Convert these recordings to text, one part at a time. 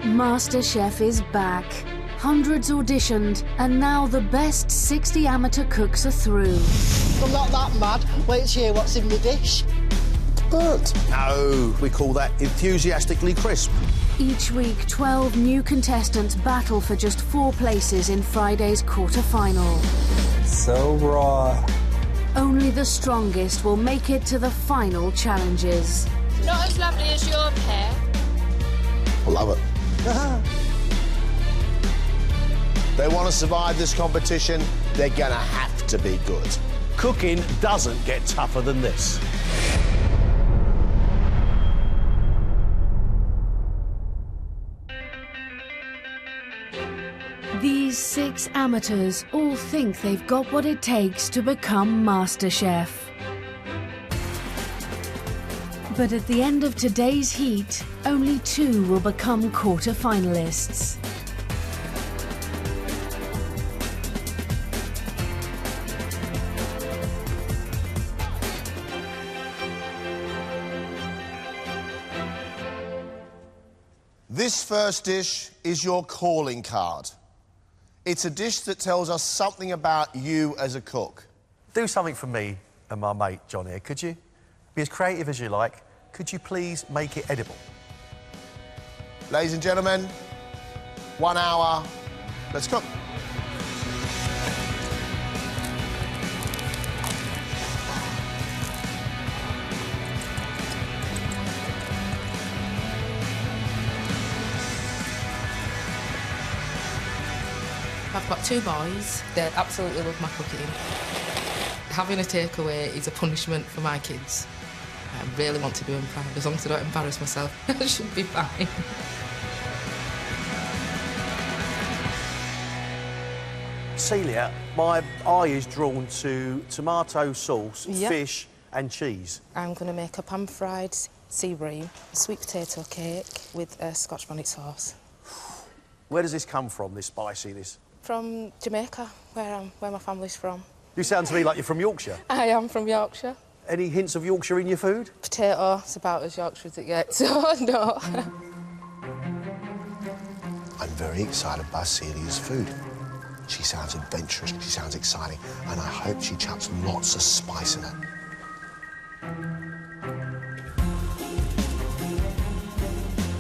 MasterChef is back. Hundreds auditioned, and now the best 60 amateur cooks are through. I'm not that mad. Wait to hear what's in the dish. Burnt. No, we call that enthusiastically crisp. Each week, 12 new contestants battle for just 4 places in Friday's quarter-final. So raw. Only the strongest will make it to the final challenges. Not as lovely as your pear. I love it. They want to survive this competition, they're gonna have to be good. Cooking doesn't get tougher than this. These 6 amateurs all think they've got what it takes to become MasterChef. But at the end of today's heat, only 2 will become quarter-finalists. This first dish is your calling card. It's a dish that tells us something about you as a cook. Do something for me and my mate John here, could you? Be as creative as you like. Could you please make it edible? Ladies and gentlemen, 1 hour, let's cook. I've got 2 boys. They absolutely love my cooking. Having a takeaway is a punishment for my kids. I really want to do them proud. As long as I don't embarrass myself, I should be fine. Celia, my eye is drawn to tomato sauce, fish and cheese. I'm going to make a pan-fried sea bream, sweet potato cake with a Scotch bonnet sauce. Where does this come from, this spiciness? From Jamaica, where my family's from. You sound to me like you're from Yorkshire. I am from Yorkshire. Any hints of Yorkshire in your food? Potato, it's about as Yorkshire as it gets, so no. I'm very excited by Celia's food. She sounds adventurous, she sounds exciting, and I hope she chucks lots of spice in it.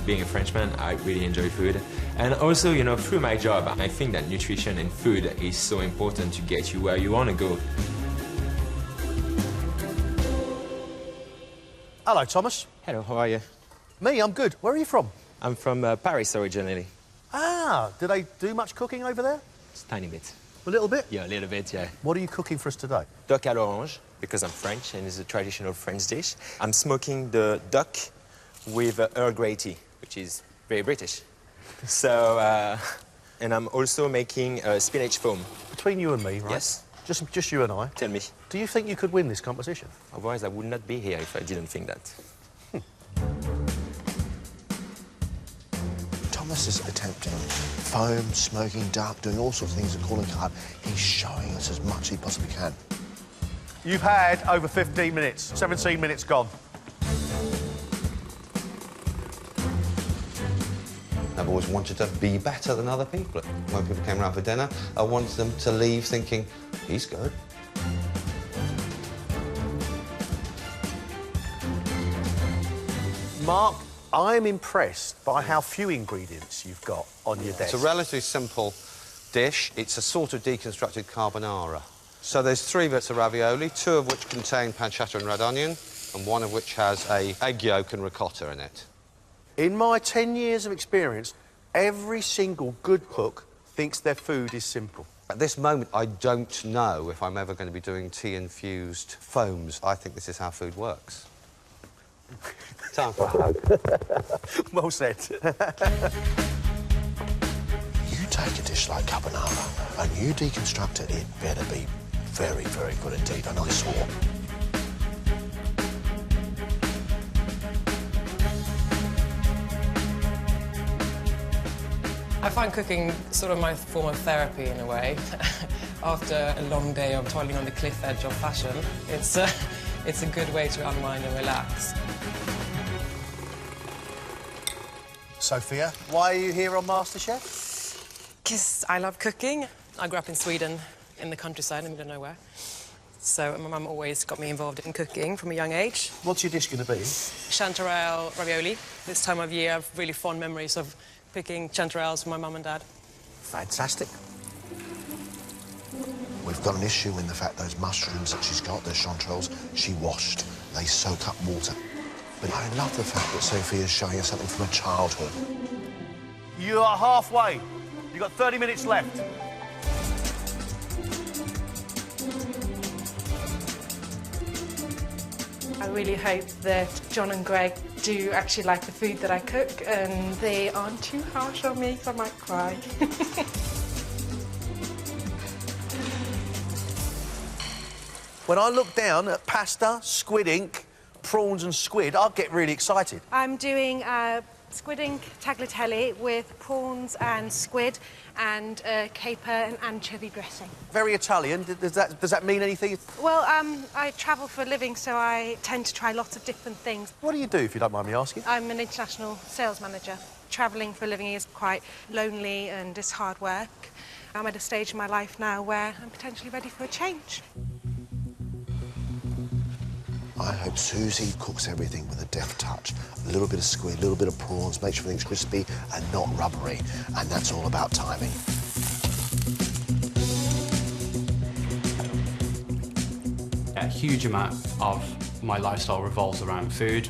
Being a Frenchman, I really enjoy food. And also, you know, through my job, I think that nutrition and food is so important to get you where you want to go. Hello, Thomas. Hello, how are you? Me, I'm good. Where are you from? I'm from Paris originally. Ah, do they do much cooking over there? It's a tiny bit. A little bit? Yeah, a little bit, yeah. What are you cooking for us today? Duck à l'orange, because I'm French and it's a traditional French dish. I'm smoking the duck with Earl Grey tea, which is very British. So, and I'm also making spinach foam. Between you and me, right? Yes. Just you and I. Tell me. Do you think you could win this competition? Otherwise, I would not be here if I didn't think that. Thomas is attempting foam, smoking duck, doing all sorts of things with calling card. He's showing us as much as he possibly can. You've had over 15 minutes. 17 minutes gone. I've always wanted to be better than other people. When people came around for dinner, I wanted them to leave thinking, he's good. Mark, I'm impressed by how few ingredients you've got on your desk. It's a relatively simple dish. It's a sort of deconstructed carbonara. So there's 3 bits of ravioli, 2 of which contain pancetta and red onion, and 1 of which has a egg yolk and ricotta in it. In my 10 years of experience, every single good cook thinks their food is simple. At this moment, I don't know if I'm ever going to be doing tea-infused foams. I think this is how food works. Time for a hug. Well said. You take a dish like carbonara and you deconstruct it, it better be very, very good indeed, and I swore. I find cooking sort of my form of therapy in a way. After a long day of toiling on the cliff edge of fashion, it's a good way to unwind and relax. Sophia, why are you here on MasterChef? Because I love cooking. I grew up in Sweden, in the countryside, in the middle of nowhere. So my mum always got me involved in cooking from a young age. What's your dish going to be? Chanterelle ravioli. This time of year, I have really fond memories of picking chanterelles for my mum and dad. Fantastic. We've got an issue in the fact those mushrooms that she's got, those chanterelles, she washed. They soak up water. But I love the fact that Sophia's showing us something from her childhood. You are halfway. You've got 30 minutes left. I really hope that John and Greg do actually like the food that I cook and they aren't too harsh on me, so I might cry. When I look down at pasta, squid ink, prawns and squid, I'll get really excited. I'm doing squid ink tagliatelle with prawns and squid and caper and anchovy dressing. Very Italian. Does that mean anything? Well, I travel for a living, so I tend to try lots of different things. What do you do, if you don't mind me asking? I'm an international sales manager. Travelling for a living is quite lonely and it's hard work. I'm at a stage in my life now where I'm potentially ready for a change. I hope Susie cooks everything with a deft touch. A little bit of squid, a little bit of prawns, make sure everything's crispy and not rubbery. And that's all about timing. A huge amount of my lifestyle revolves around food.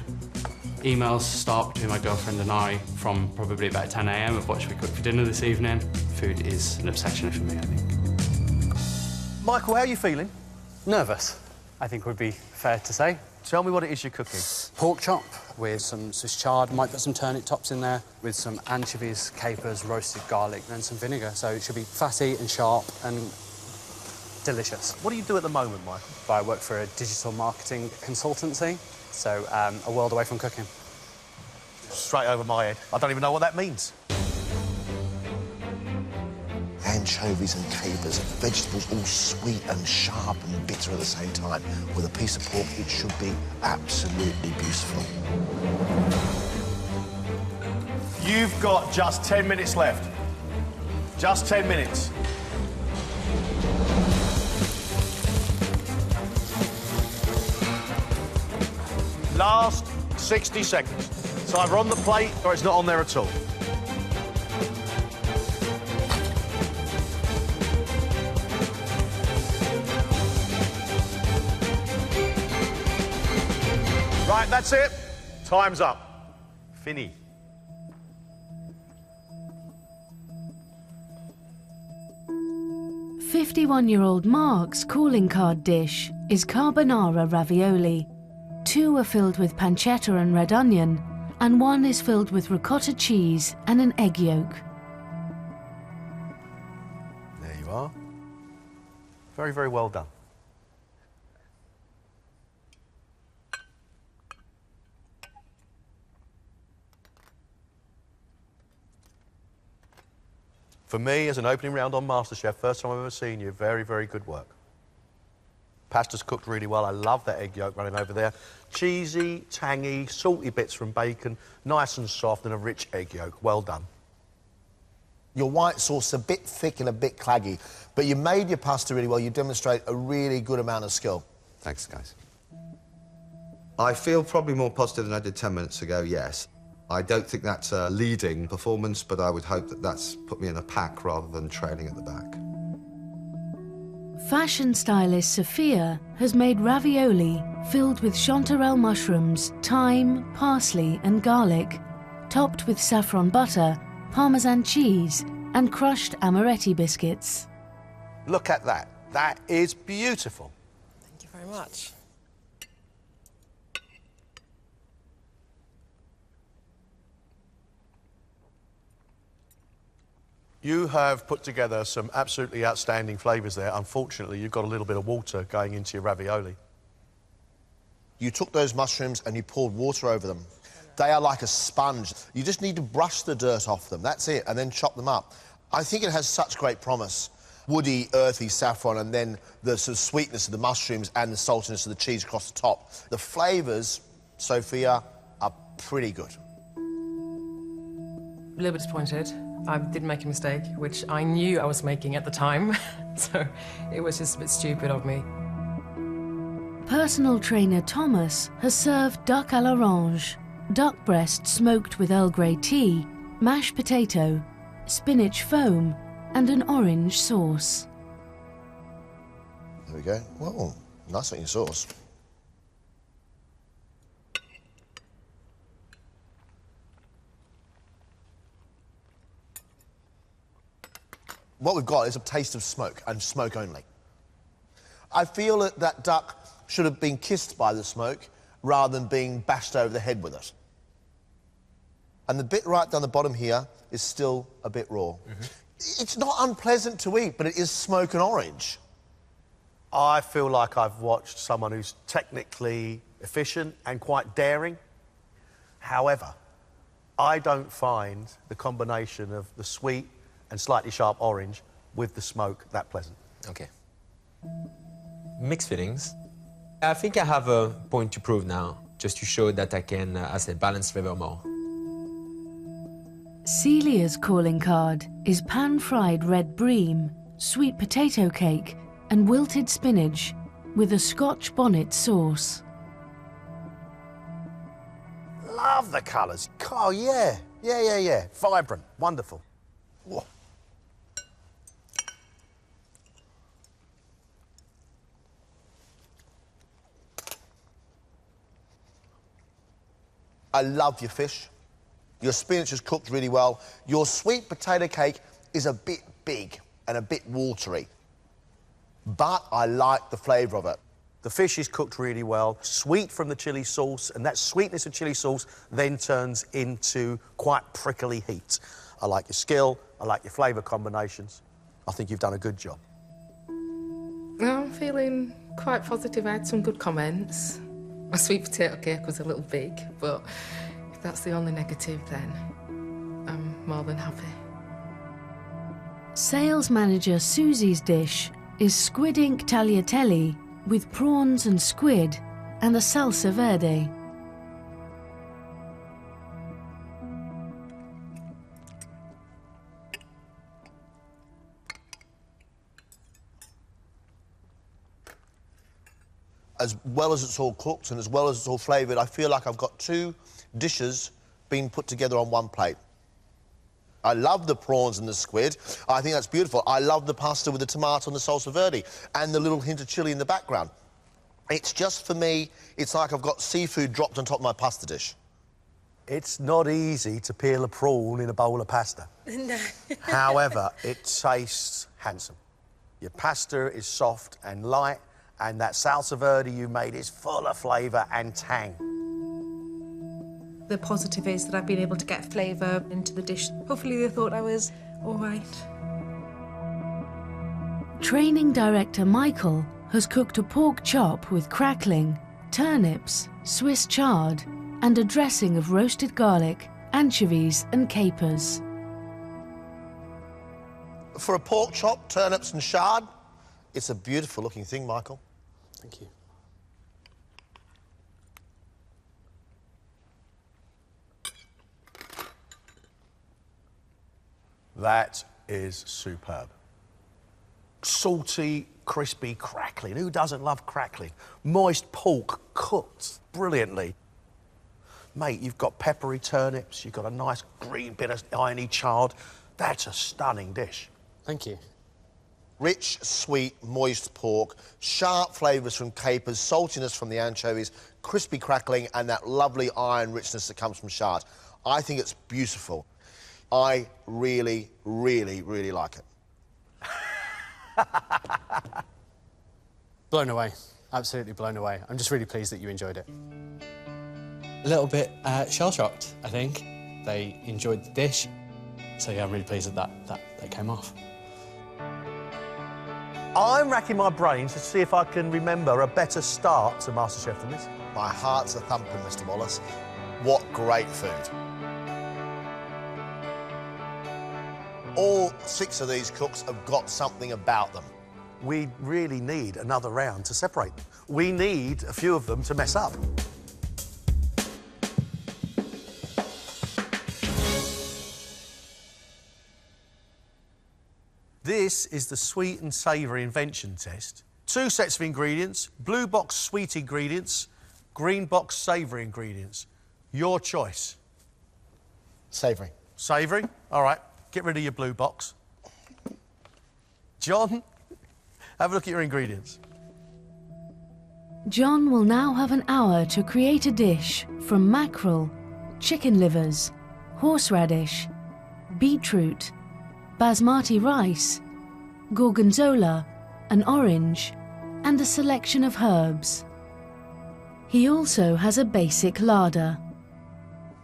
Emails start between my girlfriend and I from probably about 10 a.m. of what should we cook for dinner this evening. Food is an obsession for me, I think. Michael, how are you feeling? Nervous, I think would be fair to say. Tell me what it is you're cooking. Pork chop with some Swiss chard, might put some turnip tops in there, with some anchovies, capers, roasted garlic, and some vinegar. So it should be fatty and sharp and delicious. What do you do at the moment, Michael? I work for a digital marketing consultancy, so a world away from cooking. Straight over my head. I don't even know what that means. Anchovies and capers, vegetables all sweet and sharp and bitter at the same time. With a piece of pork, it should be absolutely beautiful. You've got just 10 minutes left. Just 10 minutes. Last 60 seconds. It's either on the plate or it's not on there at all. Right, that's it. Time's up. Fini. "51-year-old Mark's calling card dish is carbonara ravioli. 2 are filled with pancetta and red onion, and 1 is filled with ricotta cheese and an egg yolk." There you are. Very, very well done. For me, as an opening round on MasterChef, first time I've ever seen you, very, very good work. Pasta's cooked really well. I love that egg yolk running over there. Cheesy, tangy, salty bits from bacon, nice and soft, and a rich egg yolk. Well done. Your white sauce is a bit thick and a bit claggy, but you made your pasta really well. You demonstrate a really good amount of skill. Thanks, guys. I feel probably more positive than I did 10 minutes ago, yes. I don't think that's a leading performance, but I would hope that that's put me in a pack rather than trailing at the back. Fashion stylist Sophia has made ravioli filled with chanterelle mushrooms, thyme, parsley and garlic, topped with saffron butter, Parmesan cheese and crushed amaretti biscuits. Look at that. That is beautiful. Thank you very much. You have put together some absolutely outstanding flavours there. Unfortunately, you've got a little bit of water going into your ravioli. You took those mushrooms and you poured water over them. They are like a sponge. You just need to brush the dirt off them. That's it, and then chop them up. I think it has such great promise. Woody, earthy saffron, and then the sort of sweetness of the mushrooms and the saltiness of the cheese across the top. The flavours, Sophia, are pretty good. A little bit disappointed. I did make a mistake, which I knew I was making at the time, so it was just a bit stupid of me. Personal trainer Thomas has served duck à l'orange, duck breast smoked with Earl Grey tea, mashed potato, spinach foam, and an orange sauce. There we go. Well, nice looking sauce. What we've got is a taste of smoke, and smoke only. I feel that that duck should have been kissed by the smoke rather than being bashed over the head with it. And the bit right down the bottom here is still a bit raw. It's not unpleasant to eat, but it is smoke and orange. I feel like I've watched someone who's technically efficient and quite daring. However, I don't find the combination of the sweet and slightly sharp orange with the smoke that pleasant. Okay. Mixed feelings. I think I have a point to prove now, just to show that I can, I say, balance flavor more. Celia's calling card is pan-fried red bream, sweet potato cake, and wilted spinach with a Scotch bonnet sauce. Love the colours. Oh, yeah. Yeah. Vibrant. Wonderful. Whoa. I love your fish. Your spinach is cooked really well. Your sweet potato cake is a bit big and a bit watery, but I like the flavour of it. The fish is cooked really well, sweet from the chilli sauce, and that sweetness of chilli sauce then turns into quite prickly heat. I like your skill, I like your flavour combinations. I think you've done a good job. I'm feeling quite positive. I had some good comments. My sweet potato cake was a little big, but if that's the only negative, then I'm more than happy. Sales manager Susie's dish is squid ink tagliatelle with prawns and squid and a salsa verde. As well as it's all cooked and as well as it's all flavoured, I feel like I've got two dishes being put together on one plate. I love the prawns and the squid. I think that's beautiful. I love the pasta with the tomato and the salsa verde and the little hint of chilli in the background. It's just, for me, it's like I've got seafood dropped on top of my pasta dish. It's not easy to peel a prawn in a bowl of pasta. No. However, it tastes handsome. Your pasta is soft and light, and that salsa verde you made is full of flavour and tang. The positive is that I've been able to get flavour into the dish. Hopefully they thought I was all right. Training director Michael has cooked a pork chop with crackling, turnips, Swiss chard, and a dressing of roasted garlic, anchovies and capers. For a pork chop, turnips and chard, it's a beautiful looking thing, Michael. Thank you. That is superb. Salty, crispy, crackling. Who doesn't love crackling? Moist pork cooked brilliantly. Mate, you've got peppery turnips, you've got a nice green bit of irony chard. That's a stunning dish. Thank you. Rich, sweet, moist pork, sharp flavours from capers, saltiness from the anchovies, crispy crackling, and that lovely iron richness that comes from chard. I think it's beautiful. I really, really, really like it. Blown away. Absolutely blown away. I'm just really pleased that you enjoyed it. A little bit shell-shocked, I think. They enjoyed the dish. So, yeah, I'm really pleased that came off. I'm racking my brains to see if I can remember a better start to MasterChef than this. My heart's a thumping, Mr. Wallace. What great food. All 6 of these cooks have got something about them. We really need another round to separate them. We need a few of them to mess up. This is the sweet and savoury invention test. 2 sets of ingredients, blue box sweet ingredients, green box savoury ingredients. Your choice. Savoury. Savoury? All right, get rid of your blue box. John, have a look at your ingredients. John will now have an hour to create a dish from mackerel, chicken livers, horseradish, beetroot, basmati rice, gorgonzola, an orange, and a selection of herbs. He also has a basic larder.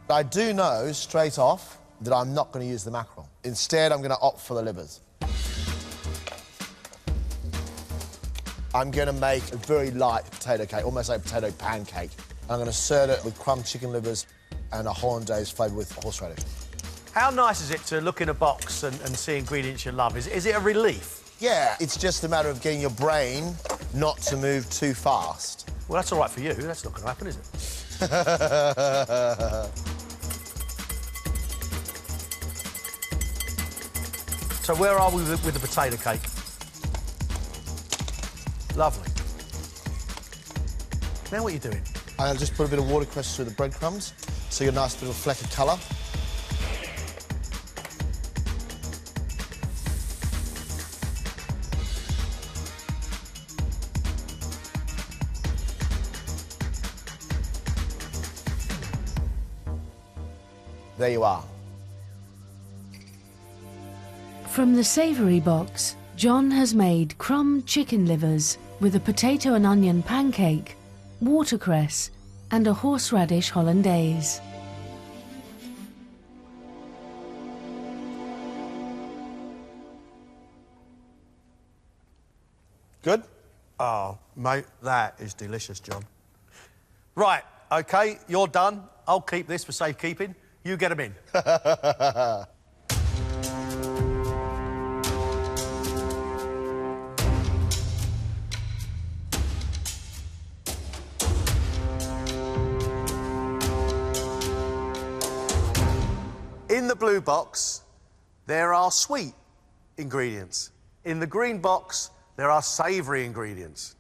I do know straight off that I'm not going to use the mackerel. Instead, I'm going to opt for the livers. I'm going to make a very light potato cake, almost like a potato pancake. I'm going to serve it with crumb chicken livers and a hollandaise flavoured with horseradish. How nice is it to look in a box and see ingredients you love? Is it a relief? Yeah, it's just a matter of getting your brain not to move too fast. Well, that's all right for you. That's not going to happen, is it? So where are we with the potato cake? Lovely. Now what are you doing? I'll just put a bit of watercress through the breadcrumbs, so you get a nice little fleck of colour. There you are. From the savoury box, John has made crumb chicken livers with a potato and onion pancake, watercress, and a horseradish hollandaise. Good? Oh, mate, that is delicious, John. Right, OK, you're done. I'll keep this for safekeeping. You get them in. In the blue box, there are sweet ingredients. In the green box, there are savoury ingredients.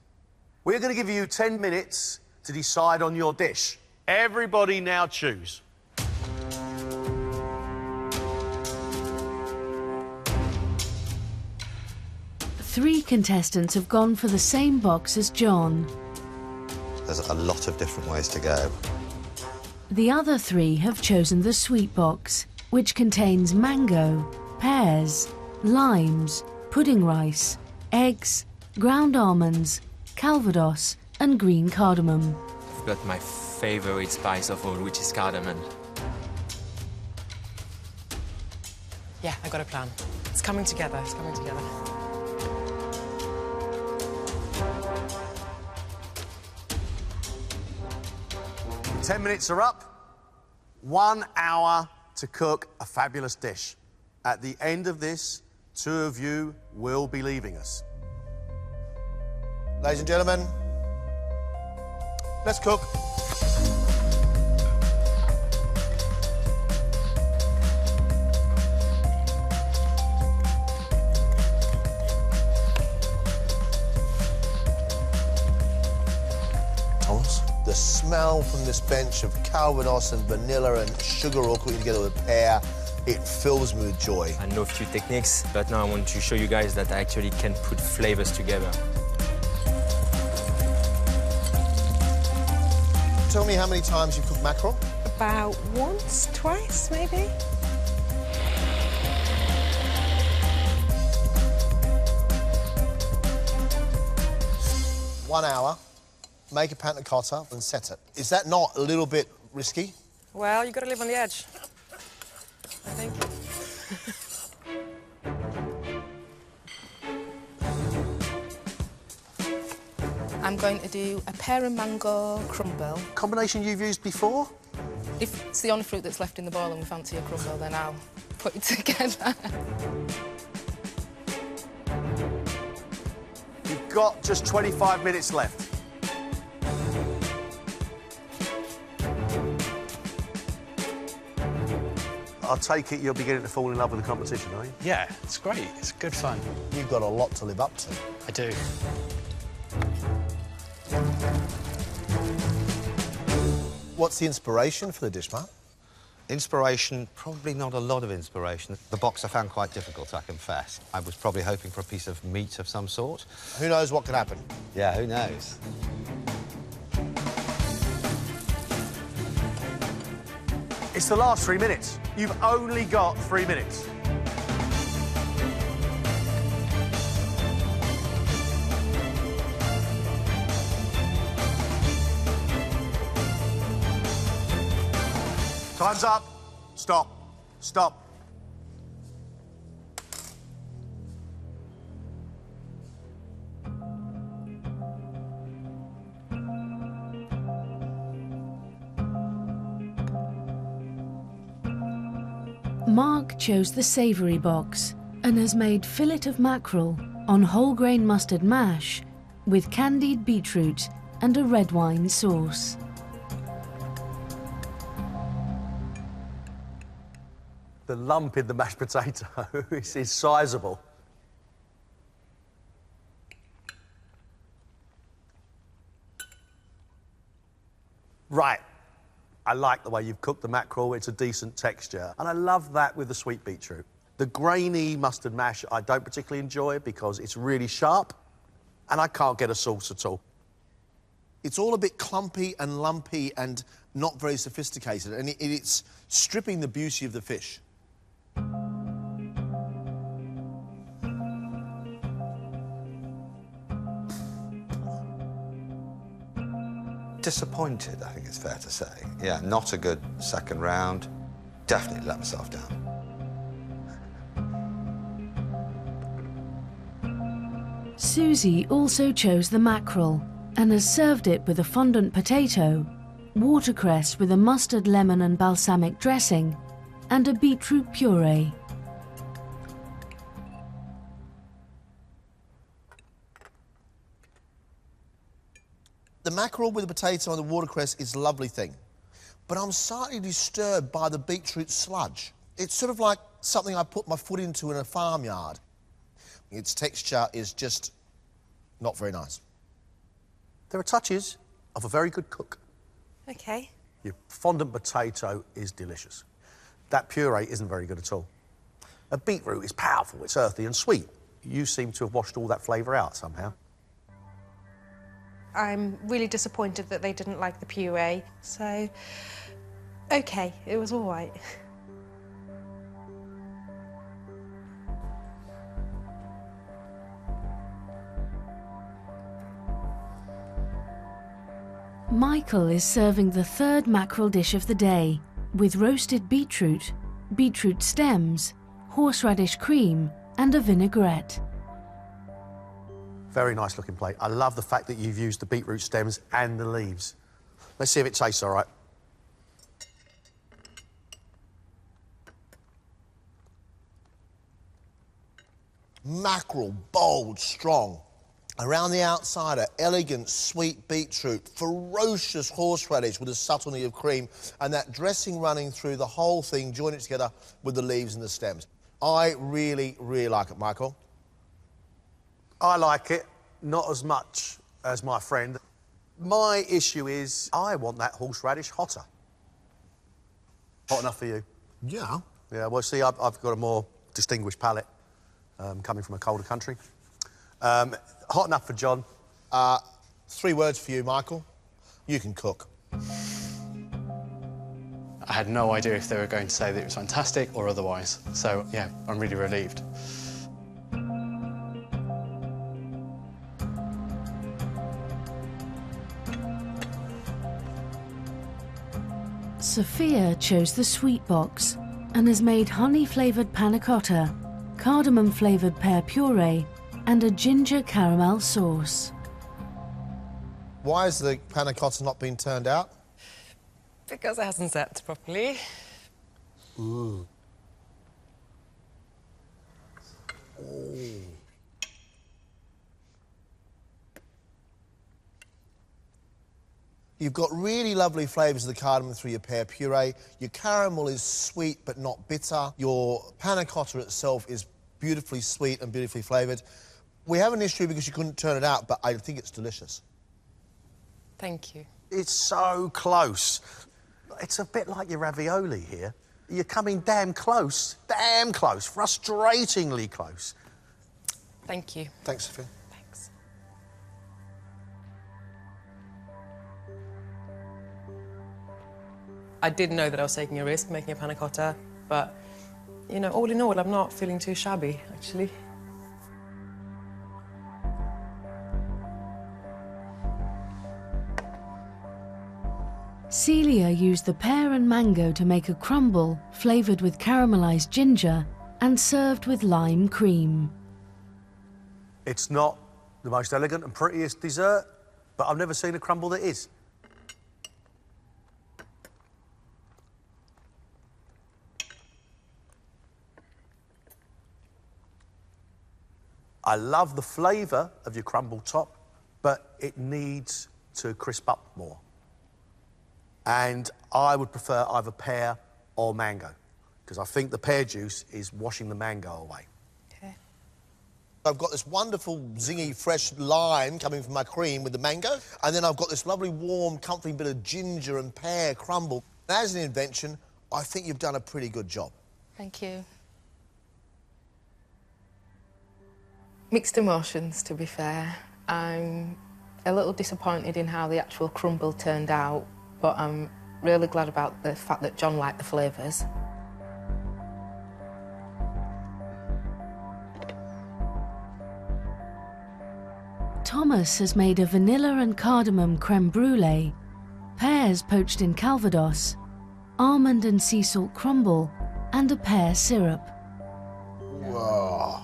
We're going to give you 10 minutes to decide on your dish. Everybody now choose. Three contestants have gone for the same box as John. There's a lot of different ways to go. The other three have chosen the sweet box, which contains mango, pears, limes, pudding rice, eggs, ground almonds, calvados, and green cardamom. I've got my favourite spice of all, which is cardamom. Yeah, I got a plan. It's coming together, it's coming together. 10 minutes are up. 1 hour to cook a fabulous dish. At the end of this, 2 of you will be leaving us. Ladies and gentlemen, let's cook. Thomas, the smell from this bench of calvados and vanilla and sugar all cooking together with pear, it fills me with joy. I know a few techniques, but now I want to show you guys that I actually can put flavors together. Tell me how many times you've cooked mackerel? About once, twice, maybe. One hour, make a panna cotta and set it. Is that not a little bit risky? Well, you got to live on the edge, I think. I'm going to do a pear and mango crumble. Combination you've used before? If it's the only fruit that's left in the bowl and we fancy a crumble, then I'll put it together. You've got just 25 minutes left. I'll take it you're beginning to fall in love with the competition, are you? Yeah, it's great. It's good fun. You've got a lot to live up to. I do. What's the inspiration for the dish, Mark? Inspiration, probably not a lot of inspiration. The box I found quite difficult, I confess. I was probably hoping for a piece of meat of some sort. Who knows what could happen? Yeah, who knows? It's the last 3 minutes. You've only got 3 minutes. Time's up. Stop. Stop. Mark chose the savoury box and has made fillet of mackerel on whole grain mustard mash with candied beetroot and a red wine sauce. The lump in the mashed potato is sizable. Right. I like the way you've cooked the mackerel. It's a decent texture. And I love that with the sweet beetroot. The grainy mustard mash I don't particularly enjoy because it's really sharp and I can't get a sauce at all. It's all a bit clumpy and lumpy and not very sophisticated, and it's stripping the beauty of the fish. Disappointed, I think it's fair to say. Yeah, not a good second round. Definitely let myself down. Susie also chose the mackerel and has served it with a fondant potato, watercress with a mustard, lemon and balsamic dressing, and a beetroot puree. The mackerel with the potato and the watercress is a lovely thing, but I'm slightly disturbed by the beetroot sludge. It's sort of like something I put my foot into in a farmyard. Its texture is just not very nice. There are touches of a very good cook. OK. Your fondant potato is delicious. That puree isn't very good at all. A beetroot is powerful, it's earthy and sweet. You seem to have washed all that flavour out somehow. I'm really disappointed that they didn't like the puree, so OK, it was all right. Michael is serving the third mackerel dish of the day with roasted beetroot, beetroot stems, horseradish cream and a vinaigrette. Very nice looking plate. I love the fact that you've used the beetroot stems and the leaves. Let's see if it tastes all right. Mackerel, bold, strong. Around the outside, an elegant, sweet beetroot, ferocious horseradish with a subtlety of cream, and that dressing running through the whole thing, join it together with the leaves and the stems. I really, really like it, Michael. I like it, not as much as my friend. My issue is I want that horseradish hotter. Hot enough for you? Yeah. Yeah, well, see, I've got a more distinguished palate, coming from a colder country. Hot enough for John. 3 words for you, Michael. You can cook. I had no idea if they were going to say that it was fantastic or otherwise. So, yeah, I'm really relieved. Sophia chose the sweet box and has made honey-flavoured panna cotta, cardamom-flavoured pear puree and a ginger caramel sauce. Why has the panna cotta not been turned out? Because it hasn't set properly. Ooh. Ooh. You've got really lovely flavours of the cardamom through your pear puree. Your caramel is sweet but not bitter. Your panna cotta itself is beautifully sweet and beautifully flavoured. We have an issue because you couldn't turn it out, but I think it's delicious. Thank you. It's so close. It's a bit like your ravioli here. You're coming damn close, frustratingly close. Thank you. Thanks, Sophia. Thanks. I did know that I was taking a risk making a panna cotta, but, you know, all in all, I'm not feeling too shabby, actually. Celia used the pear and mango to make a crumble flavoured with caramelised ginger and served with lime cream. It's not the most elegant and prettiest dessert, but I've never seen a crumble that is. I love the flavour of your crumble top, but it needs to crisp up more. And I would prefer either pear or mango, because I think the pear juice is washing the mango away. Okay. I've got this wonderful, zingy, fresh lime coming from my cream with the mango, and then I've got this lovely, warm, comforting bit of ginger and pear crumble. As an invention, I think you've done a pretty good job. Thank you. Mixed emotions, to be fair. I'm a little disappointed in how the actual crumble turned out, but I'm really glad about the fact that John liked the flavours. Thomas has made a vanilla and cardamom creme brulee, pears poached in Calvados, almond and sea salt crumble, and a pear syrup. Whoa.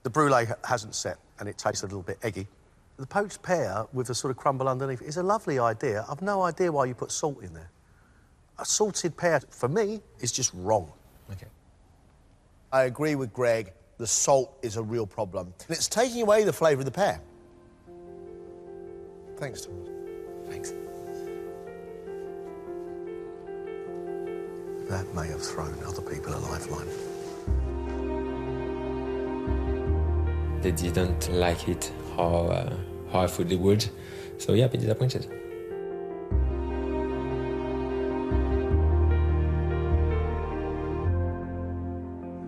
The brulee hasn't set, and it tastes a little bit eggy. The poached pear with the sort of crumble underneath is a lovely idea. I've no idea why you put salt in there. A salted pear, for me, is just wrong. Okay. I agree with Greg. The salt is a real problem. And it's taking away the flavour of the pear. Thanks, Thomas. Thanks. That may have thrown other people a lifeline. They didn't like it, how I thought they would. So yeah, a bit disappointed.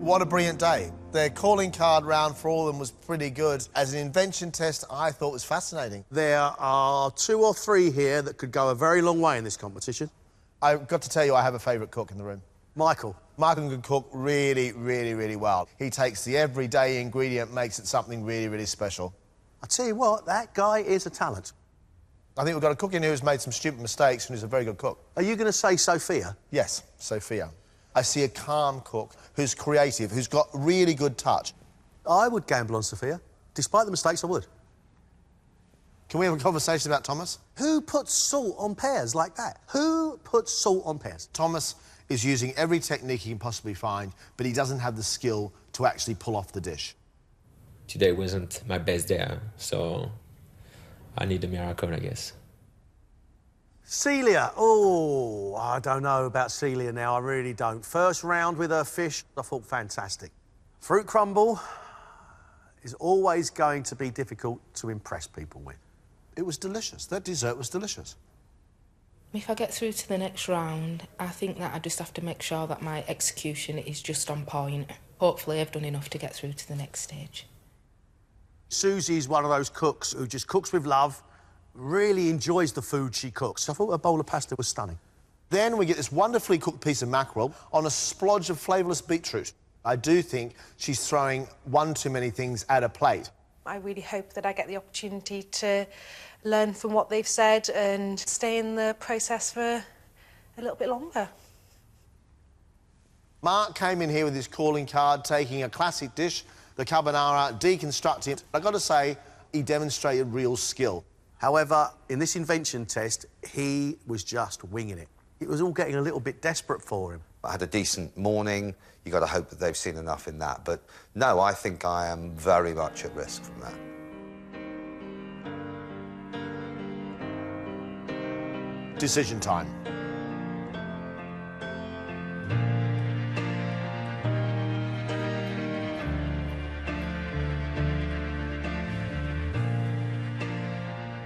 What a brilliant day. Their calling card round for all of them was pretty good. As an invention test, I thought was fascinating. There are 2 or 3 here that could go a very long way in this competition. I've got to tell you, I have a favourite cook in the room. Michael. Michael can cook really, really, really well. He takes the everyday ingredient, makes it something really, really special. I tell you what, that guy is a talent. I think we've got a cook in here who's made some stupid mistakes and who's a very good cook. Are you going to say Sophia? Yes, Sophia. I see a calm cook who's creative, who's got really good touch. I would gamble on Sophia. Despite the mistakes, I would. Can we have a conversation about Thomas? Who puts salt on pears like that? Who puts salt on pears? Thomas is using every technique he can possibly find, but he doesn't have the skill to actually pull off the dish. Today wasn't my best day, so I need a miracle, I guess. Celia. Oh, I don't know about Celia now, I really don't. First round with her fish, I thought fantastic. Fruit crumble is always going to be difficult to impress people with. It was delicious. That dessert was delicious. If I get through to the next round, I think that I just have to make sure that my execution is just on point. Hopefully I've done enough to get through to the next stage. Susie's one of those cooks who just cooks with love, really enjoys the food she cooks. I thought her bowl of pasta was stunning. Then we get this wonderfully cooked piece of mackerel on a splodge of flavourless beetroot. I do think she's throwing one too many things at a plate. I really hope that I get the opportunity to learn from what they've said and stay in the process for a little bit longer. Mark came in here with his calling card, taking a classic dish, the carbonara, deconstructing it. I've got to say, he demonstrated real skill. However, in this invention test, he was just winging it. It was all getting a little bit desperate for him. I had a decent morning. You've got to hope that they've seen enough in that. But no, I think I am very much at risk from that. Decision time.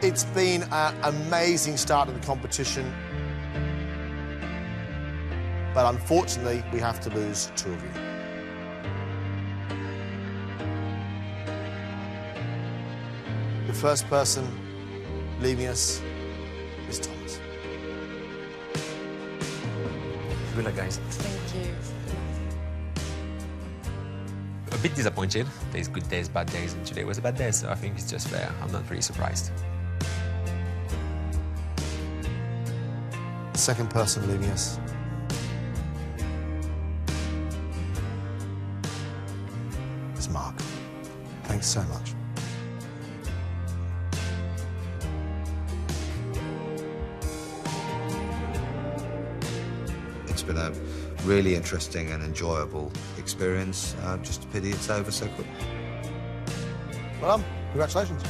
It's been an amazing start to the competition, but unfortunately, we have to lose 2 of you. The first person leaving us is Thomas. Good luck, guys. Thank you. A bit disappointed. There's good days, bad days, and today was a bad day, so I think it's just fair. I'm not really surprised. The second person leaving us is Mark. Thanks so much. It's been a really interesting and enjoyable experience. Just a pity it's over so quick. Well done. Congratulations.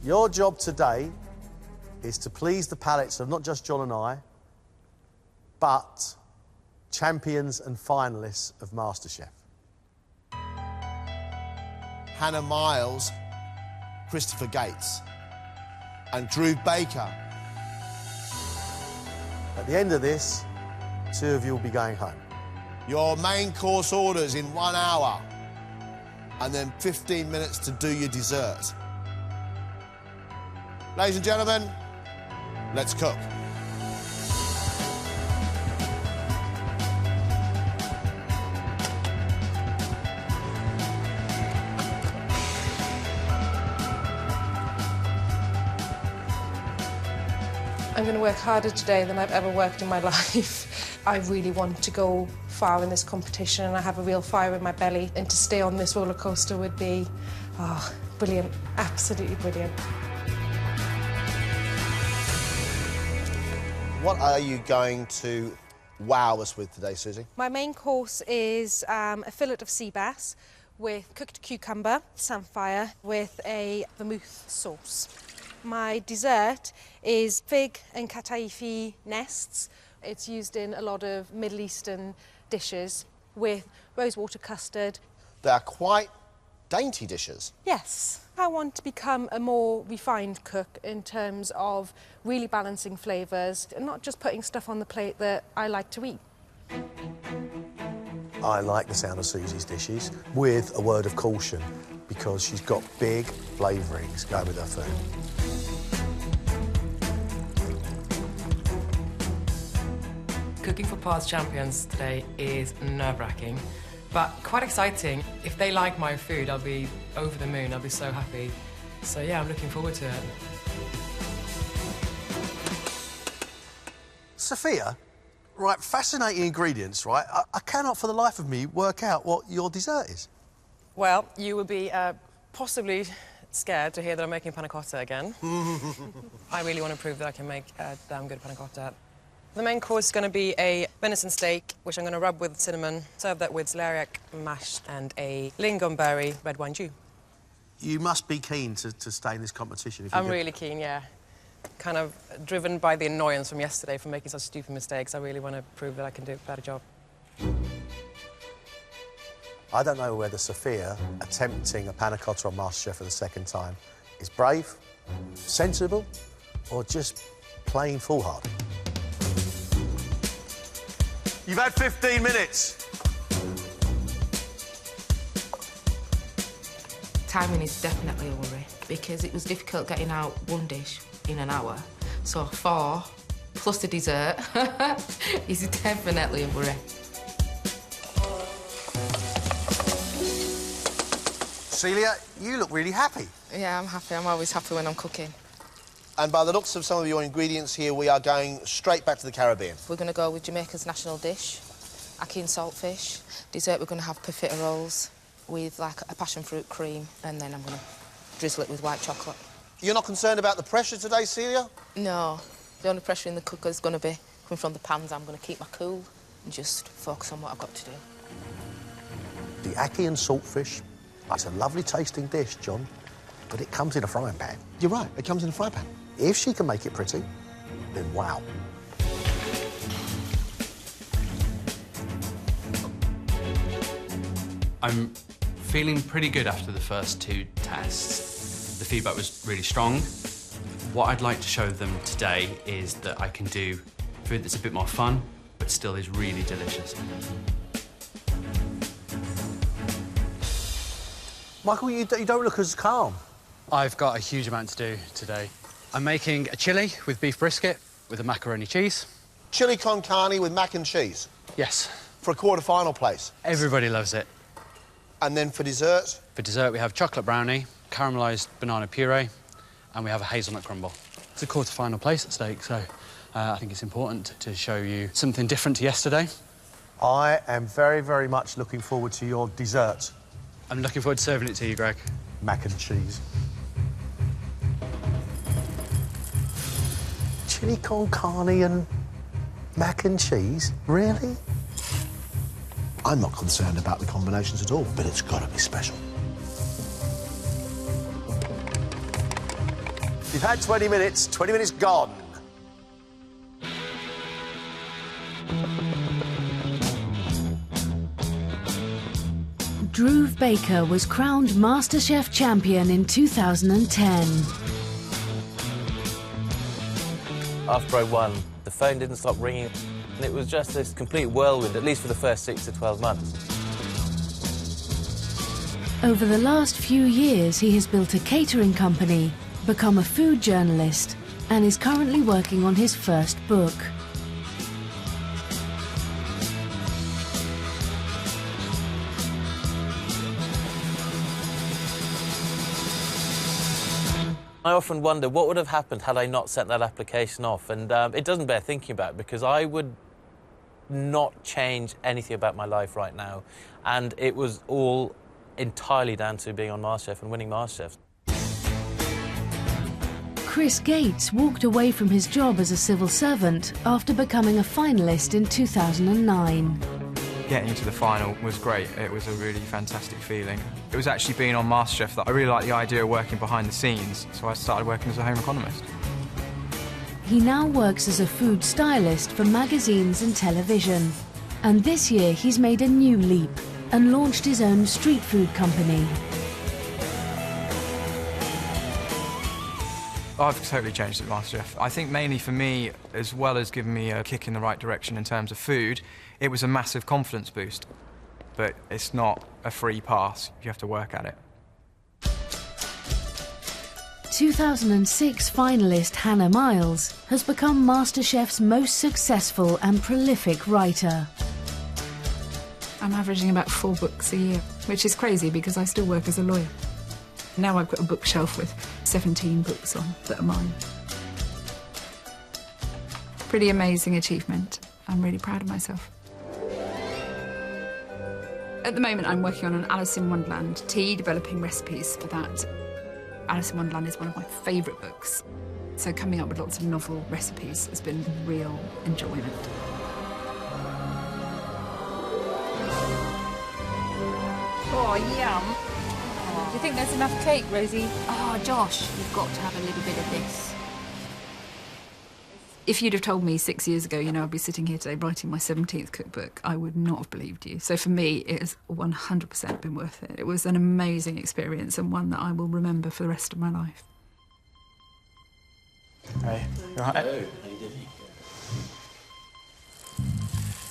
Your job today is to please the palates of not just John and I, but champions and finalists of MasterChef. Hannah Miles, Christopher Gates, and Drew Baker. At the end of this, 2 of you will be going home. Your main course orders in 1 hour, and then 15 minutes to do your dessert. Ladies and gentlemen, let's cook. I'm going to work harder today than I've ever worked in my life. I really want to go far in this competition and I have a real fire in my belly, and to stay on this roller coaster would be, brilliant, absolutely brilliant. What are you going to wow us with today, Susie? My main course is a fillet of sea bass with cooked cucumber, samphire, with a vermouth sauce. My dessert is fig and kataifi nests. It's used in a lot of Middle Eastern dishes with rosewater custard. They're quite dainty dishes. Yes. I want to become a more refined cook in terms of really balancing flavours and not just putting stuff on the plate that I like to eat. I like the sound of Susie's dishes, with a word of caution, because she's got big flavourings going with her food. Cooking for past champions today is nerve-wracking, but quite exciting. If they like my food, I'll be over the moon. I'll be so happy. So yeah, I'm looking forward to it. Sophia, right, fascinating ingredients, right? I cannot for the life of me work out what your dessert is. Well, you would be possibly scared to hear that I'm making panna cotta again. I really want to prove that I can make a damn good panna cotta. The main course is going to be a venison steak, which I'm going to rub with cinnamon, serve that with celeriac mash and a lingonberry red wine jus. You must be keen to stay in this competition. If I'm really keen, yeah. Kind of driven by the annoyance from yesterday from making such stupid mistakes. I really want to prove that I can do a better job. I don't know whether Sophia attempting a panna cotta on MasterChef for the second time is brave, sensible, or just plain foolhardy. You've had 15 minutes. Timing is definitely a worry because it was difficult getting out one dish in an hour. So 4 plus the dessert is definitely a worry. Celia, you look really happy. Yeah, I'm happy. I'm always happy when I'm cooking. And by the looks of some of your ingredients here, we are going straight back to the Caribbean. We're going to go with Jamaica's national dish, ackee and saltfish. Dessert, we're going to have profiteroles with, like, a passion fruit cream, and then I'm going to drizzle it with white chocolate. You're not concerned about the pressure today, Celia? No. The only pressure in the cooker is going to be coming from the pans. I'm going to keep my cool and just focus on what I've got to do. The ackee and saltfish, it's a lovely tasting dish, John, but it comes in a frying pan. You're right, it comes in a fry pan. If she can make it pretty, then wow. I'm feeling pretty good after the first 2 tests. The feedback was really strong. What I'd like to show them today is that I can do food that's a bit more fun, but still is really delicious. Michael, you don't look as calm. I've got a huge amount to do today. I'm making a chilli with beef brisket with a macaroni cheese. Chili con carne with mac and cheese? Yes. For a quarter-final place? Everybody loves it. And then for dessert? For dessert, we have chocolate brownie, caramelised banana puree, and we have a hazelnut crumble. It's a quarter-final place at stake, so I think it's important to show you something different to yesterday. I am very, very much looking forward to your dessert. I'm looking forward to serving it to you, Greg. Mac and cheese. Chili con carne and mac and cheese? Really? I'm not concerned about the combinations at all, but it's got to be special. You've had 20 minutes gone. Drew Baker was crowned MasterChef champion in 2010. After I won, the phone didn't stop ringing, and it was just this complete whirlwind, at least for the first 6 to 12 months. Over the last few years, he has built a catering company, become a food journalist, and is currently working on his first book. I often wonder what would have happened had I not sent that application off, and it doesn't bear thinking about, because I would not change anything about my life right now, and it was all entirely down to being on MasterChef and winning MasterChef. Chris Gates walked away from his job as a civil servant after becoming a finalist in 2009. Getting to the final was great. It was a really fantastic feeling. It was actually being on MasterChef that I really liked the idea of working behind the scenes, so I started working as a home economist. He now works as a food stylist for magazines and television. And this year he's made a new leap and launched his own street food company. I've totally changed at MasterChef. I think mainly for me, as well as giving me a kick in the right direction in terms of food, it was a massive confidence boost. But it's not a free pass. You have to work at it. 2006 finalist Hannah Miles has become MasterChef's most successful and prolific writer. I'm averaging about 4 books a year, which is crazy because I still work as a lawyer. Now I've got a bookshelf with 17 books on that are mine. Pretty amazing achievement. I'm really proud of myself. At the moment, I'm working on an Alice in Wonderland tea, developing recipes for that. Alice in Wonderland is one of my favourite books, so coming up with lots of novel recipes has been real enjoyment. Oh, yum. Do you think there's enough cake, Rosie? Oh, Josh, you've got to have a little bit of this. If you'd have told me 6 years ago, I'd be sitting here today writing my 17th cookbook, I would not have believed you. So for me, it has 100% been worth it. It was an amazing experience and one that I will remember for the rest of my life. Hey, you all right?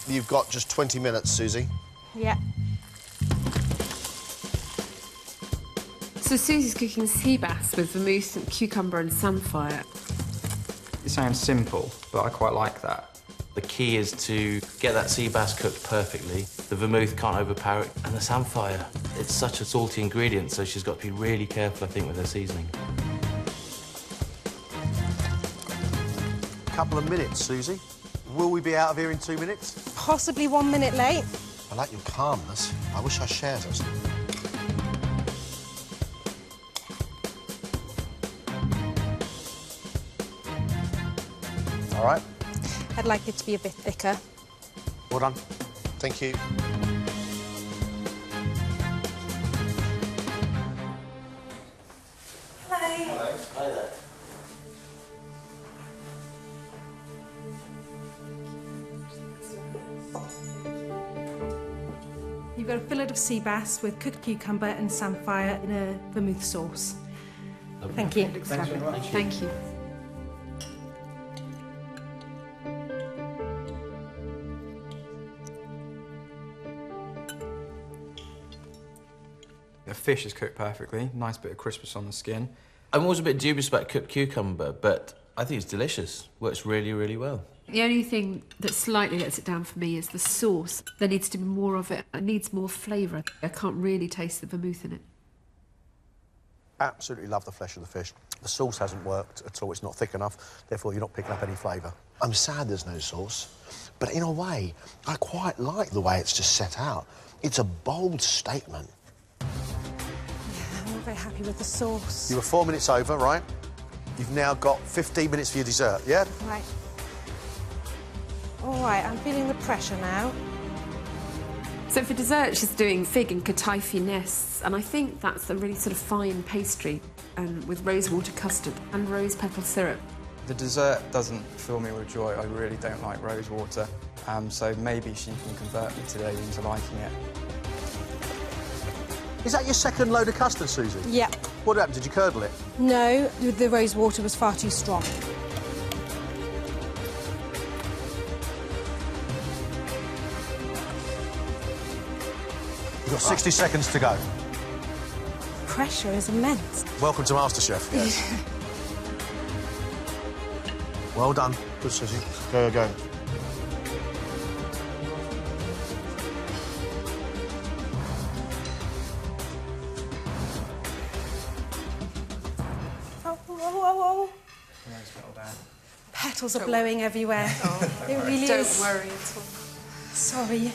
You've got just 20 minutes, Susie. Yeah. So Susie's cooking sea bass with vermouth, cucumber and sunfire. It sounds simple, but I quite like that. The key is to get that sea bass cooked perfectly, The vermouth can't overpower it, and the samphire. It's such a salty ingredient, so she's got to be really careful, I think, with her seasoning. Couple of minutes, Susie. Will we be out of here in 2 minutes? Possibly 1 minute late. I like your calmness. I wish I shared it. All right. I'd like it to be a bit thicker. Well done. Thank you. Hello. Hi there. You've got a fillet of sea bass with cooked cucumber and samphire in a vermouth sauce. Thank you. Thanks very much. Thank you. The fish is cooked perfectly, nice bit of crispness on the skin. I'm always a bit dubious about cooked cucumber, but I think it's delicious. Works really, really well. The only thing that slightly lets it down for me is the sauce. There needs to be more of it. It needs more flavour. I can't really taste the vermouth in it. Absolutely love the flesh of the fish. The sauce hasn't worked at all. It's not thick enough, therefore you're not picking up any flavour. I'm sad there's no sauce, but in a way, I quite like the way it's just set out. It's a bold statement. I'm not very happy with the sauce. You were 4 minutes over, right? You've now got 15 minutes for your dessert, yeah? Right. All right, I'm feeling the pressure now. So for dessert, she's doing fig and kataifi nests, and I think that's a really sort of fine pastry with rosewater custard and rose petal syrup. The dessert doesn't fill me with joy. I really don't like rosewater, so maybe she can convert me today into liking it. Is that your second load of custard, Susie? Yeah. What happened? Did you curdle it? No, the rosewater was far too strong. You've got 60 seconds to go. Pressure is immense. Welcome to MasterChef. Yes. Well done. Good, Susie. Go, go, go. Oh. Petals are blowing everywhere. It really Don't is. worry at all. Sorry.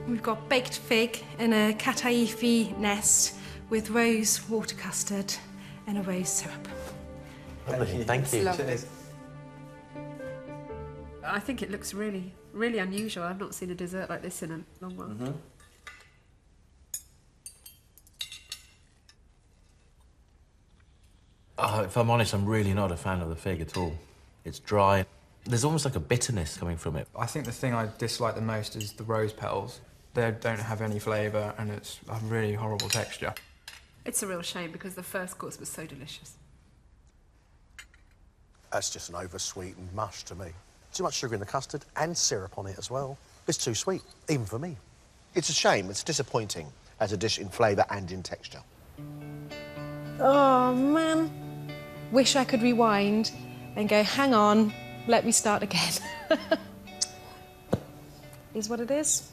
We've got baked fig in a kataifi nest with rose water custard and a rose syrup. Lovely. Thank you. Lovely. I think it looks really, really unusual. I've not seen a dessert like this in a long while. Mm-hmm. If I'm honest, I'm really not a fan of the fig at all. It's dry. There's almost like a bitterness coming from it. I think the thing I dislike the most is the rose petals. They don't have any flavour and it's a really horrible texture. It's a real shame because the first course was so delicious. That's just an over-sweetened mush to me. Too much sugar in the custard and syrup on it as well. It's too sweet, even for me. It's a shame. It's disappointing as a dish in flavour and in texture. Oh, man. Wish I could rewind and go, hang on, let me start again. Is what it is.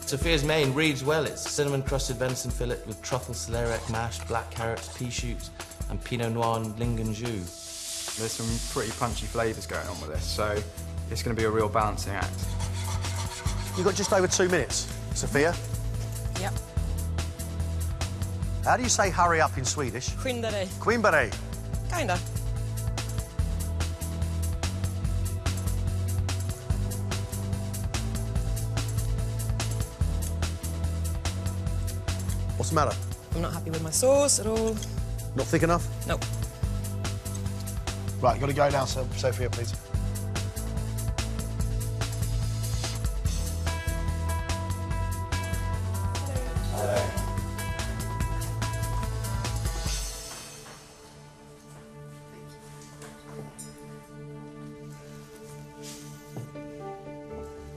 Sophia's main reads well. It's cinnamon-crusted venison fillet with truffle celeriac mash, black carrots, pea shoots, and Pinot Noir and Lingon jus. There's some pretty punchy flavours going on with this, so it's going to be a real balancing act. You've got just over 2 minutes, Sophia. Yep. How do you say hurry up in Swedish? Skynda dig. Skynda dig. Kinda. What's the matter? I'm not happy with my sauce at all. Not thick enough? Nope. Right, you've got to go now, Sophia, please.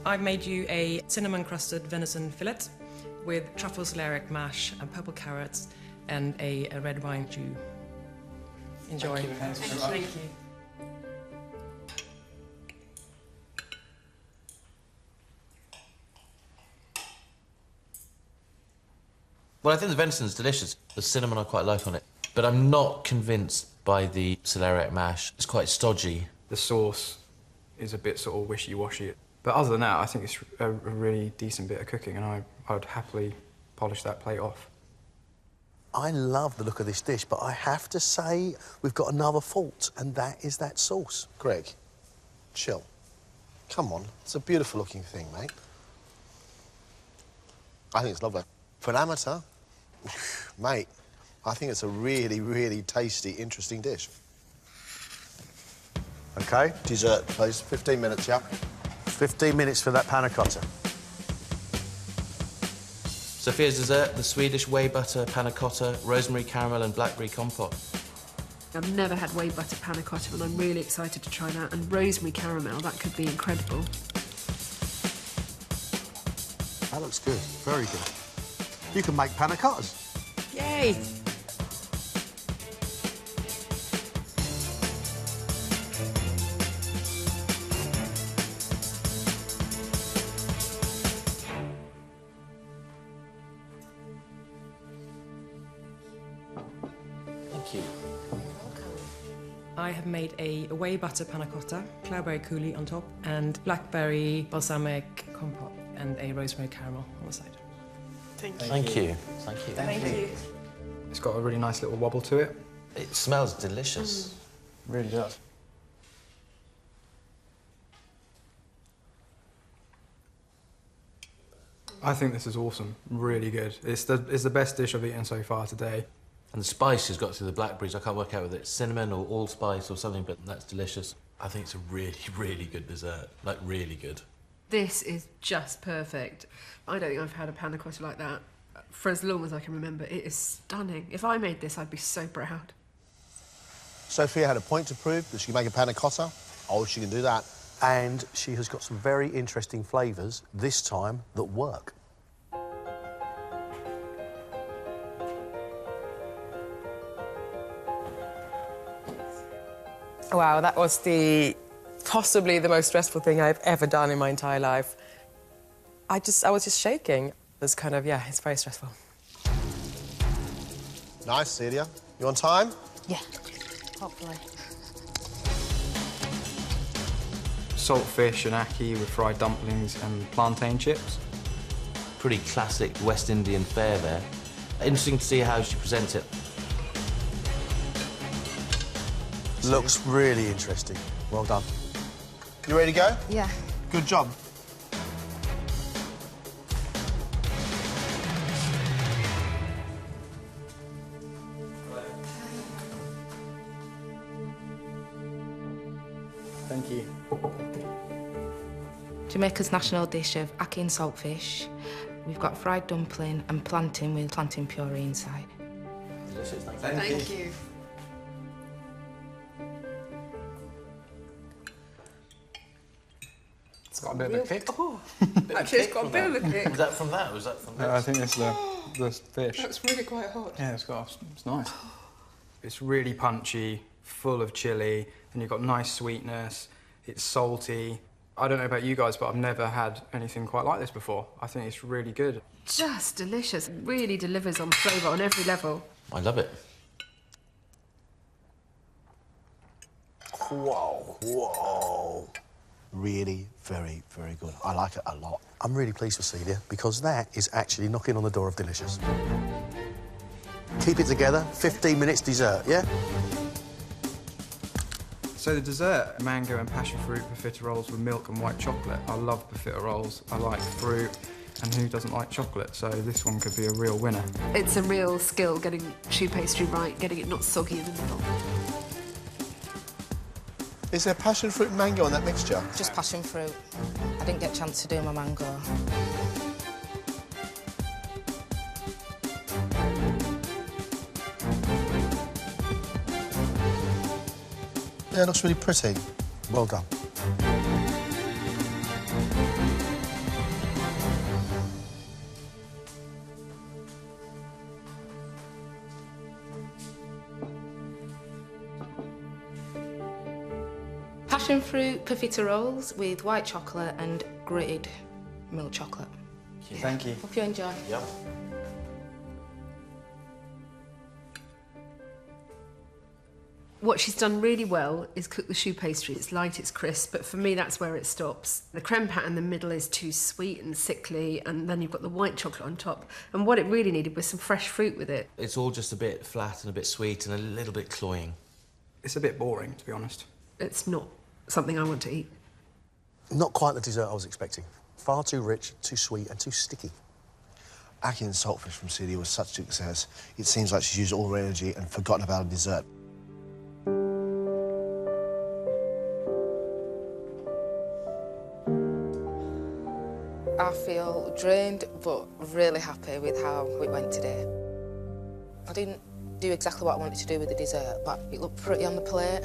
I've made you a cinnamon-crusted venison fillet with truffle celeriac mash and purple carrots and a red wine jus. Enjoy. Thank you. Well, I think the venison's delicious. The cinnamon I quite like on it. But I'm not convinced by the celeriac mash. It's quite stodgy. The sauce is a bit sort of wishy-washy. But other than that, I think it's a really decent bit of cooking, and I would happily polish that plate off. I love the look of this dish, but I have to say we've got another fault, and that is that sauce. Greg, chill. Come on, it's a beautiful looking thing, mate. I think it's lovely. For an amateur, mate, I think it's a really, really tasty, interesting dish. OK. Dessert, please. 15 minutes, yeah? 15 minutes for that panna cotta. Sophia's dessert, the Swedish whey butter panna cotta, rosemary caramel and blackberry compote. I've never had whey butter panna cotta, and I'm really excited to try that. And rosemary caramel, that could be incredible. That looks good. Very good. You can make panna cottas. Yay! Thank you. I have made a whey butter panna cotta, cloudberry coulis on top, and blackberry balsamic compote, and a rosemary caramel on the side. Thank Thank you. you. Thank you. Thank you. It's got a really nice little wobble to it. It smells delicious. Really does. I think this is awesome. Really good. It's the best dish I've eaten so far today. And the spice has got through the blackberries. I can't work out whether it's cinnamon or allspice or something, but that's delicious. I think it's a really, really good dessert. Like, really good. This is just perfect. I don't think I've had a panna cotta like that for as long as I can remember. It is stunning. If I made this, I'd be so proud. Sophia had a point to prove that she can make a panna cotta. Oh, she can do that. And she has got some very interesting flavours, this time, that work. Wow, that was possibly the most stressful thing I've ever done in my entire life. I was just shaking. It's kind of, yeah, it's very stressful. Nice, Celia. You on time? Yeah, hopefully. Salt fish and ackee with fried dumplings and plantain chips. Pretty classic West Indian fare there. Interesting to see how she presents it. Looks really interesting. Well done. You ready to go? Yeah. Good job. Thank you. Jamaica's national dish of ackee and saltfish. We've got fried dumpling and plantain with plantain puree inside. Delicious, thank you. Thank you. It's got a bit of a kick. Oh, actually, it's got a bit of a kick. Was that from that? Was that from that? I think it's the fish. That's really quite hot. Yeah, it's nice. It's really punchy, full of chilli, and you've got nice sweetness. It's salty. I don't know about you guys, but I've never had anything quite like this before. I think it's really good. Just delicious. Really delivers on flavour on every level. I love it. Whoa, whoa. Really, very, very good. I like it a lot. I'm really pleased with Celia, because that is actually knocking on the door of delicious. Keep it together, 15 minutes dessert, yeah? So the dessert, mango and passion fruit profiteroles with milk and white chocolate. I love profiteroles. I like fruit, and who doesn't like chocolate? So this one could be a real winner. It's a real skill getting choux pastry right, getting it not soggy in the middle. Is there passion fruit and mango in that mixture? Just passion fruit. I didn't get a chance to do my mango. Yeah, it looks really pretty. Well done. Passion fruit profiteroles with white chocolate and grated milk chocolate. Thank you. Hope you enjoy. Yum. What she's done really well is cook the choux pastry. It's light, it's crisp, but for me that's where it stops. The creme pat in the middle is too sweet and sickly, and then you've got the white chocolate on top. And what it really needed was some fresh fruit with it. It's all just a bit flat and a bit sweet and a little bit cloying. It's a bit boring, to be honest. It's not something I want to eat. Not quite the dessert I was expecting. Far too rich, too sweet and too sticky. Aki's saltfish from Celia was such a success. It seems like she's used all her energy and forgotten about a dessert. I feel drained, but really happy with how it went today. I didn't do exactly what I wanted to do with the dessert, but it looked pretty on the plate.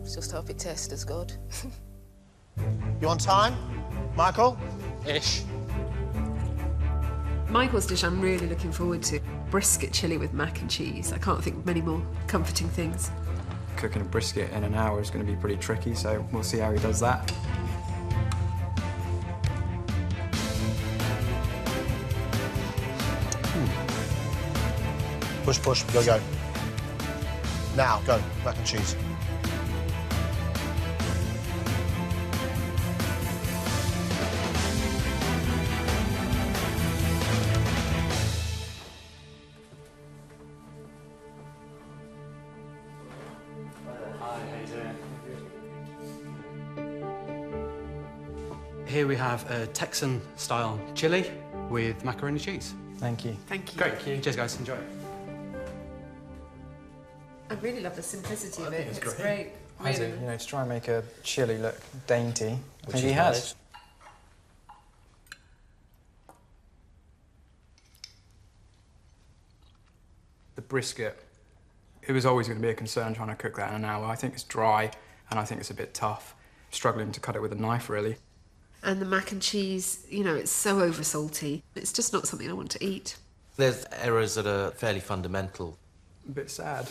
Just hope it tasted as good. You on time, Michael? Ish. Michael's dish I'm really looking forward to. Brisket chili with mac and cheese. I can't think of many more comforting things. Cooking a brisket in an hour is going to be pretty tricky, so we'll see how he does that. Push, push, go, go. Now, go, mac and cheese. Here we have a Texan-style chili with macaroni cheese. Thank you. Thank you. Great. Cheers, guys. Enjoy. I really love the simplicity of it. It's great. Has Really. it? You know, to try and make a chili look dainty, I Which think he is has. nice. The brisket, it was always going to be a concern trying to cook that in an hour. I think it's dry and I think it's a bit tough. Struggling to cut it with a knife, really. And the mac and cheese, you know, it's so over salty. It's just not something I want to eat. There's errors that are fairly fundamental. A bit sad.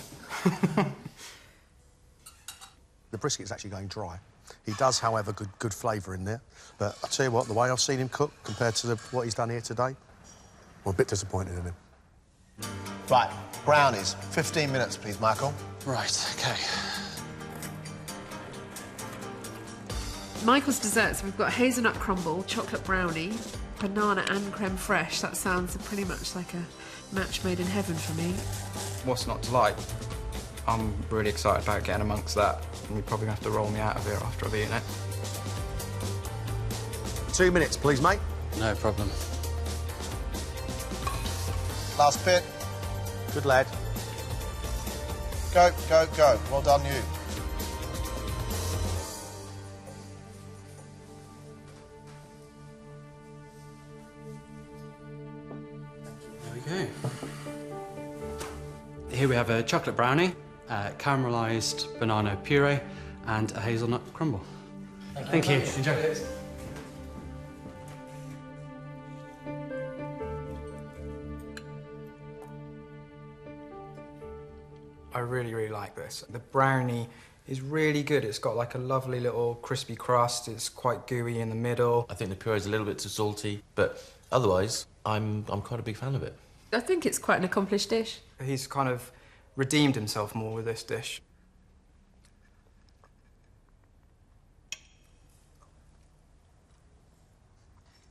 The brisket's actually going dry. He does, however, good flavour in there. But I tell you what, the way I've seen him cook compared to what he's done here today, I'm a bit disappointed in him. Right, brownies. 15 minutes, please, Michael. Right, OK. Michael's desserts, we've got hazelnut crumble, chocolate brownie, banana and creme fraiche. That sounds pretty much like a match made in heaven for me. What's not to like? I'm really excited about getting amongst that. And you're probably going to have to roll me out of here after I've eaten it. 2 minutes, please, mate. No problem. Last bit. Good lad. Go, go, go. Well done, you. There we go. Here we have a chocolate brownie, caramelised banana puree, and a hazelnut crumble. Thank you. Enjoy. I really, really like this. The brownie is really good. It's got like a lovely little crispy crust. It's quite gooey in the middle. I think the puree is a little bit too salty, but otherwise, I'm quite a big fan of it. I think it's quite an accomplished dish. He's kind of redeemed himself more with this dish.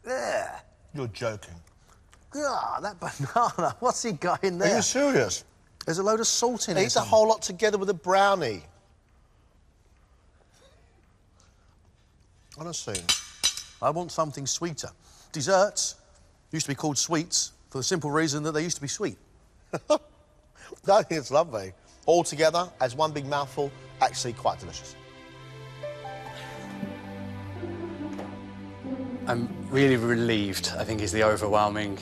Yeah. You're joking. Ah, that banana. What's he got in there? Are you serious? There's a load of salt in it. Eat the Some. whole lot together with a brownie. Honestly, I want something sweeter. Desserts used to be called sweets for the simple reason that they used to be sweet. I think it's lovely. All together, as one big mouthful, actually quite delicious. I'm really relieved, I think, is the overwhelming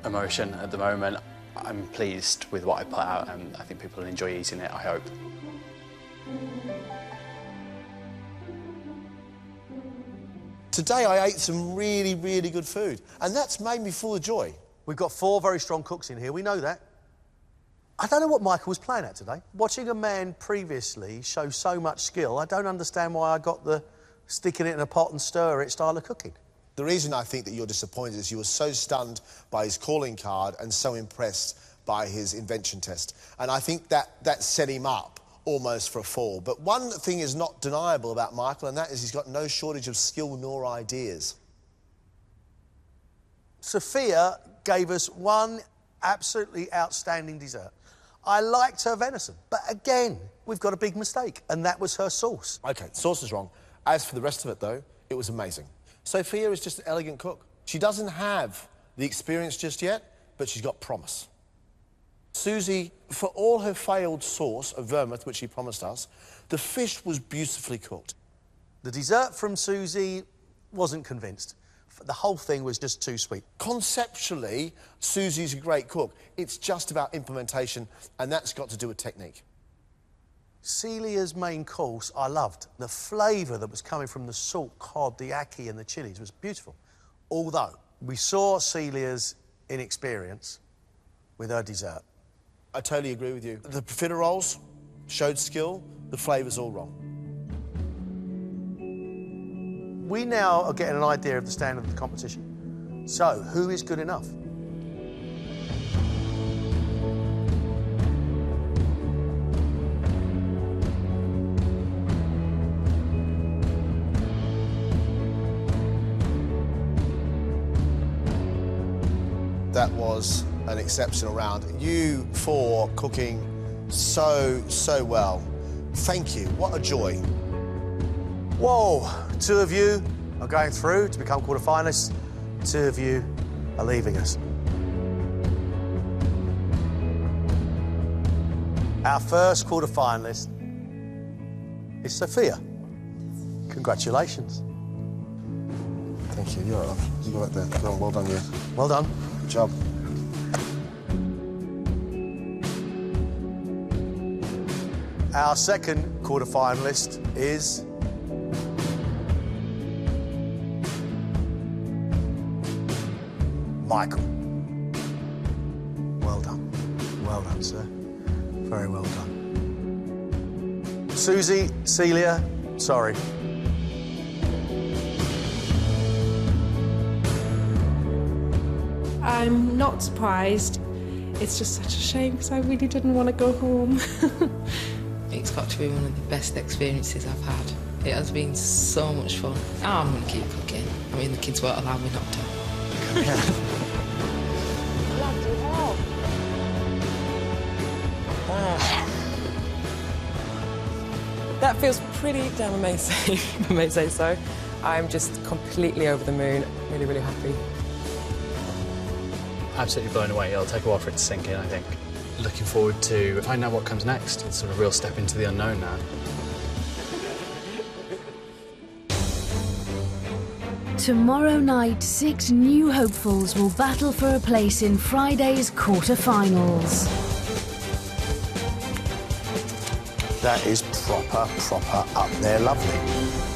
emotion at the moment. I'm pleased with what I put out, and I think people will enjoy eating it, I hope. Today I ate some really, really good food, and that's made me full of joy. We've got 4 very strong cooks in here, we know that. I don't know what Michael was playing at today. Watching a man previously show so much skill, I don't understand why I got the sticking it in a pot and stir it style of cooking. The reason I think that you're disappointed is you were so stunned by his calling card and so impressed by his invention test. And I think that set him up almost for a fall. But one thing is not deniable about Michael, and that is he's got no shortage of skill nor ideas. Sophia gave us one absolutely outstanding dessert. I liked her venison, but again, we've got a big mistake, and that was her sauce. OK, sauce is wrong. As for the rest of it, though, it was amazing. Sophia is just an elegant cook. She doesn't have the experience just yet, but she's got promise. Susie, for all her failed sauce of vermouth, which she promised us, the fish was beautifully cooked. The dessert from Susie wasn't convinced. The whole thing was just too sweet. Conceptually, Susie's a great cook. It's just about implementation, and that's got to do with technique. Celia's main course I loved. The flavour that was coming from the salt, cod, the ackee and the chillies was beautiful. Although, we saw Celia's inexperience with her dessert. I totally agree with you. The profiteroles showed skill, the flavour's all wrong. We now are getting an idea of the standard of the competition. So, who is good enough? That was an exceptional round. You four cooking so well. Thank you. What a joy. Whoa, 2 of you are going through to become quarter-finalists. 2 of you are leaving us. Our first quarter-finalist is Sophia. Congratulations. Thank you. You're off. You go back there. Go on, well done, you. Well done. Good job. Our second quarter-finalist is Michael. Well done. Well done, sir. Very well done. Susie, Celia, sorry. I'm not surprised. It's just such a shame because I really didn't want to go home. It's got to be one of the best experiences I've had. It has been so much fun. I'm going to keep cooking. I mean, the kids won't allow me not to. That feels pretty damn amazing, if I may say so. I'm just completely over the moon, really, really happy. Absolutely blown away. It'll take a while for it to sink in, I think. Looking forward to finding out what comes next. It's sort of a real step into the unknown now. Tomorrow night, 6 new hopefuls will battle for a place in Friday's quarter-finals. That is proper up there lovely.